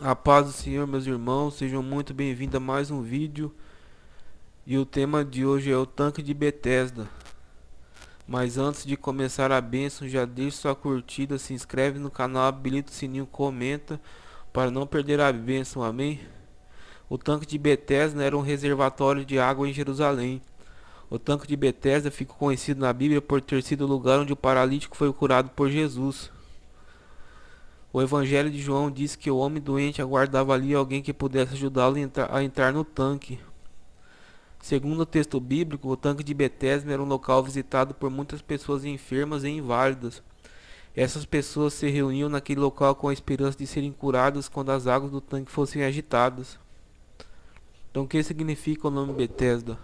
A paz do Senhor, meus irmãos, sejam muito bem-vindos a mais um vídeo. E o tema de hoje é o tanque de Betesda. Mas antes de começar a bênção, já deixa sua curtida, se inscreve no canal, habilita o sininho, comenta para não perder a bênção, amém? O tanque de Betesda era um reservatório de água em Jerusalém. O tanque de Betesda ficou conhecido na Bíblia por ter sido o lugar onde o paralítico foi curado por Jesus. O Evangelho de João diz que o homem doente aguardava ali alguém que pudesse ajudá-lo a entrar no tanque. Segundo o texto bíblico, o tanque de Betesda era um local visitado por muitas pessoas enfermas e inválidas. Essas pessoas se reuniam naquele local com a esperança de serem curadas quando as águas do tanque fossem agitadas. Então, o que significa o nome Betesda?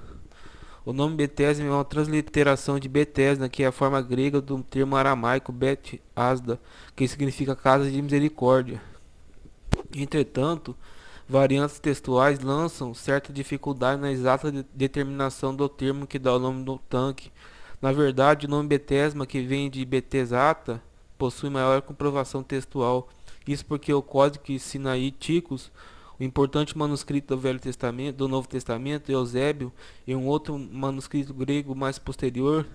O nome Betesda é uma transliteração de Betesda, que é a forma grega do termo aramaico Bet Asda, que significa casa de misericórdia. Entretanto, variantes textuais lançam certa dificuldade na exata determinação do termo que dá o nome do tanque. Na verdade, o nome Betesma, que vem de Betesata, possui maior comprovação textual. Isso porque o Códice Sinaiticus, o importante manuscrito do Velho Testamento, do Novo Testamento, Eusébio, e um outro manuscrito grego mais posterior,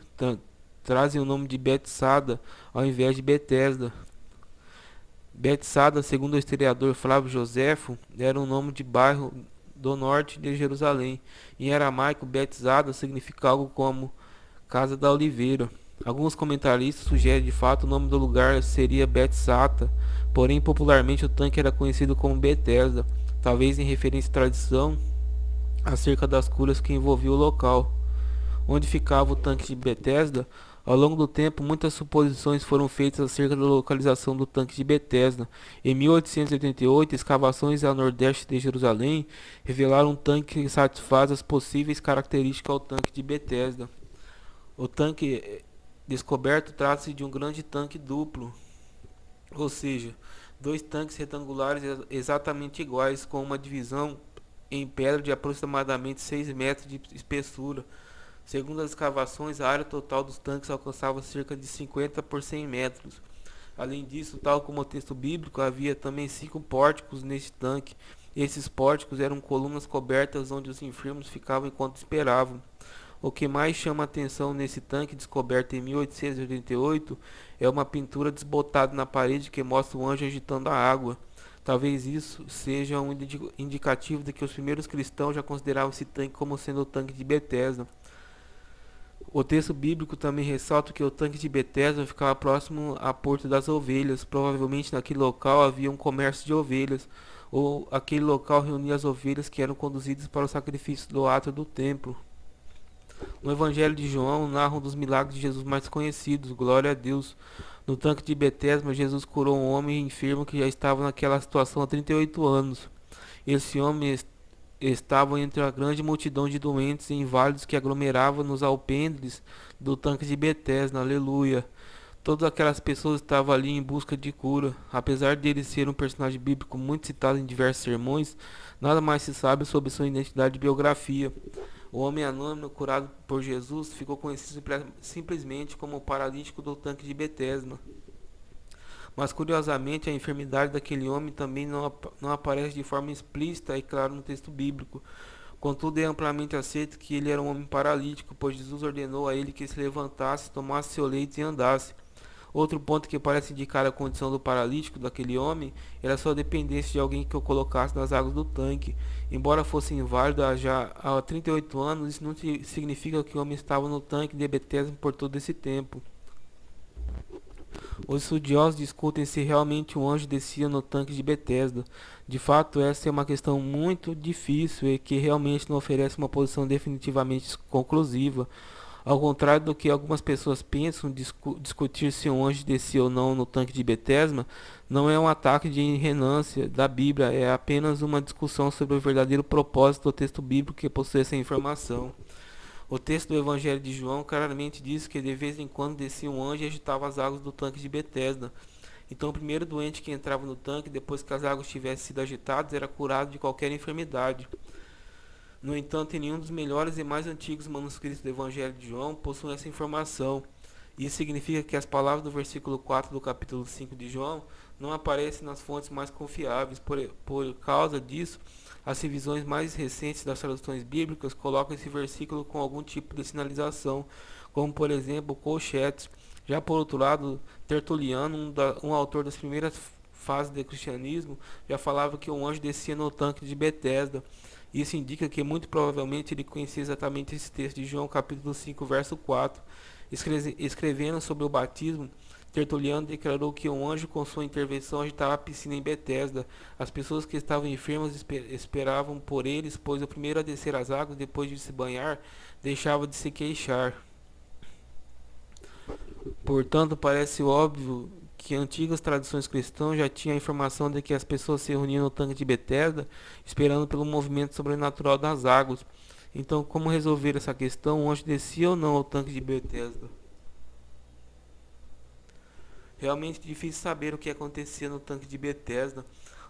trazem o nome de Betsada ao invés de Betesda. Betsada, segundo o historiador Flávio Joséfo, era um nome de bairro do norte de Jerusalém. Em aramaico, Betzada significa algo como Casa da Oliveira. Alguns comentaristas sugerem de fato o nome do lugar seria Betsata, porém popularmente o tanque era conhecido como Betesda, talvez em referência à tradição acerca das curas que envolviam o local. Onde ficava o tanque de Betesda? Ao longo do tempo, muitas suposições foram feitas acerca da localização do tanque de Betesda. Em 1888, escavações a nordeste de Jerusalém revelaram um tanque que satisfaz as possíveis características ao tanque de Betesda. O tanque descoberto trata-se de um grande tanque duplo, ou seja, dois tanques retangulares exatamente iguais, com uma divisão em pedra de aproximadamente 6 metros de espessura. Segundo as escavações, a área total dos tanques alcançava cerca de 50 por 100 metros. Além disso, tal como o texto bíblico, havia também 5 pórticos neste tanque. Esses pórticos eram colunas cobertas onde os enfermos ficavam enquanto esperavam. O que mais chama a atenção nesse tanque descoberto em 1888 é uma pintura desbotada na parede que mostra o anjo agitando a água. Talvez isso seja um indicativo de que os primeiros cristãos já consideravam esse tanque como sendo o tanque de Betesda. O texto bíblico também ressalta que o tanque de Betesda ficava próximo à Porta das Ovelhas. Provavelmente naquele local havia um comércio de ovelhas, ou aquele local reunia as ovelhas que eram conduzidas para o sacrifício do átrio do templo. No Evangelho de João narra um dos milagres de Jesus mais conhecidos, glória a Deus. No tanque de Betesda, Jesus curou um homem enfermo que já estava naquela situação há 38 anos. Esse homem estavam entre a grande multidão de doentes e inválidos que aglomerava nos alpendres do tanque de Betesda, aleluia. Todas aquelas pessoas estavam ali em busca de cura. Apesar de ele ser um personagem bíblico muito citado em diversos sermões, nada mais se sabe sobre sua identidade e biografia. O homem anônimo curado por Jesus ficou conhecido simplesmente como o paralítico do tanque de Betesda. Mas curiosamente a enfermidade daquele homem também não aparece de forma explícita e clara no texto bíblico. Contudo, é amplamente aceito que ele era um homem paralítico, pois Jesus ordenou a ele que se levantasse, tomasse seu leito e andasse. Outro ponto que parece indicar a condição do paralítico daquele homem era sua dependência de alguém que o colocasse nas águas do tanque. Embora fosse inválido já há 38 anos, isso não significa que o homem estava no tanque de Betesda por todo esse tempo. Os estudiosos discutem se realmente um anjo descia no tanque de Betesda. De fato, essa é uma questão muito difícil e que realmente não oferece uma posição definitivamente conclusiva. Ao contrário do que algumas pessoas pensam, discutir se um anjo descia ou não no tanque de Betesda não é um ataque de renância da Bíblia, é apenas uma discussão sobre o verdadeiro propósito do texto bíblico que possui essa informação. O texto do Evangelho de João claramente diz que de vez em quando descia um anjo e agitava as águas do tanque de Betesda. Então o primeiro doente que entrava no tanque, depois que as águas tivessem sido agitadas, era curado de qualquer enfermidade. No entanto, em nenhum dos melhores e mais antigos manuscritos do Evangelho de João possui essa informação. Isso significa que as palavras do versículo 4 do capítulo 5 de João não aparece nas fontes mais confiáveis. Por causa disso, as revisões mais recentes das traduções bíblicas colocam esse versículo com algum tipo de sinalização, como por exemplo colchetes. Já por outro lado, Tertuliano, um autor das primeiras fases do cristianismo, já falava que um anjo descia no tanque de Betesda. Isso indica que muito provavelmente ele conhecia exatamente esse texto de João capítulo 5, verso 4. Escrevendo sobre o batismo, Tertuliano declarou que um anjo com sua intervenção agitava a piscina em Betesda. As pessoas que estavam enfermas esperavam por eles, pois o primeiro a descer as águas depois de se banhar deixava de se queixar. Portanto, parece óbvio que antigas tradições cristãs já tinham a informação de que as pessoas se reuniam no tanque de Betesda, esperando pelo movimento sobrenatural das águas. Então, como resolver essa questão? O anjo descia ou não ao tanque de Betesda? Realmente difícil saber o que acontecia no tanque de Betesda.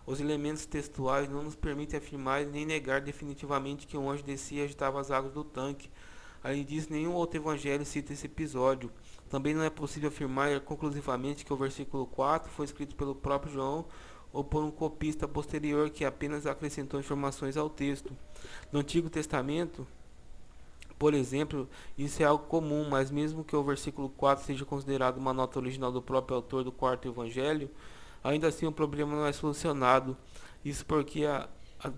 Os elementos textuais não nos permitem afirmar nem negar definitivamente que um anjo descia e agitava as águas do tanque. Além disso, nenhum outro evangelho cita esse episódio. Também não é possível afirmar conclusivamente que o versículo 4 foi escrito pelo próprio João ou por um copista posterior que apenas acrescentou informações ao texto. No Antigo Testamento, por exemplo, isso é algo comum, mas mesmo que o versículo 4 seja considerado uma nota original do próprio autor do quarto evangelho, ainda assim o problema não é solucionado. Isso porque a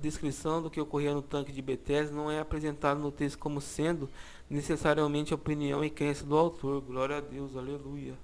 descrição do que ocorria no tanque de Betesda não é apresentada no texto como sendo necessariamente a opinião e crença do autor. Glória a Deus, aleluia.